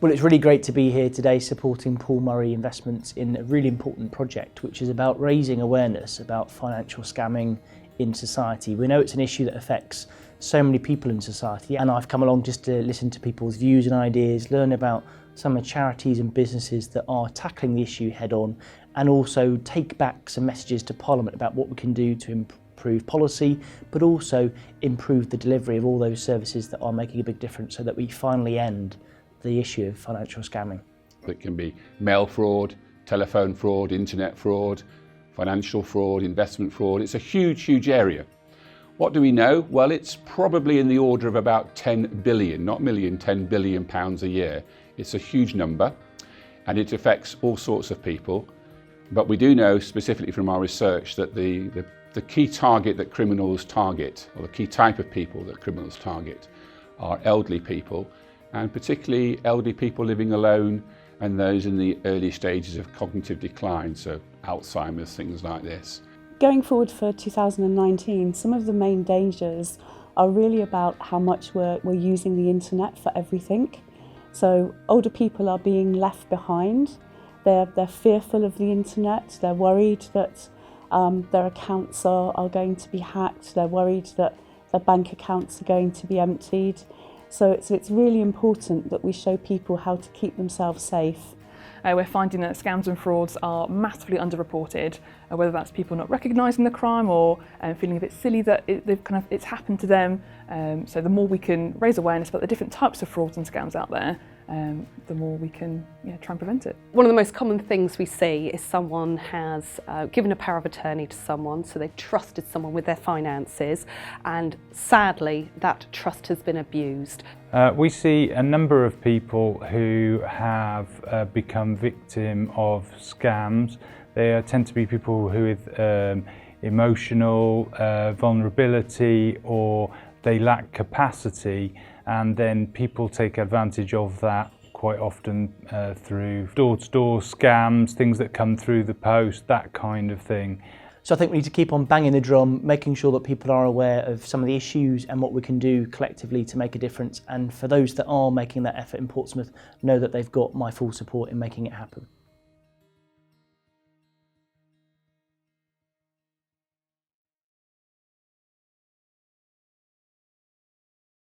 Well, it's really great to be here today supporting Paul Murray Investments in a really important project, which is about raising awareness about financial scamming in society. We know it's an issue that affects so many people in society, and I've come along just to listen to people's views and ideas, learn about some of the charities and businesses that are tackling the issue head on, and also take back some messages to Parliament about what we can do to improve policy, but also improve the delivery of all those services that are making a big difference so that we finally end the issue of financial scamming. It can be mail fraud, telephone fraud, internet fraud, financial fraud, investment fraud. It's a huge, huge area. What do we know? Well, it's probably in the order of about 10 billion, not million, 10 billion pounds a year. It's a huge number and it affects all sorts of people. But we do know specifically from our research that the key target that criminals target, or the key type of people that criminals target, are elderly people, and particularly elderly people living alone and those in the early stages of cognitive decline, so Alzheimer's, things like this. Going forward for 2019, some of the main dangers are really about how much we're using the internet for everything. So older people are being left behind. They're fearful of the internet. They're worried that their accounts are going to be hacked. They're worried that their bank accounts are going to be emptied. So it's really important that we show people how to keep themselves safe. We're finding that scams and frauds are massively underreported, whether that's people not recognising the crime or feeling a bit silly that it's happened to them. So the more we can raise awareness about the different types of frauds and scams out there, the more we can try and prevent it. One of the most common things we see is someone has given a power of attorney to someone, so they've trusted someone with their finances, and sadly that trust has been abused. We see a number of people who have become victim of scams. They tend to be people who with emotional vulnerability, or they lack capacity, and then people take advantage of that quite often through door-to-door scams, things that come through the post, that kind of thing. So I think we need to keep on banging the drum, making sure that people are aware of some of the issues and what we can do collectively to make a difference. And for those that are making that effort in Portsmouth, know that they've got my full support in making it happen.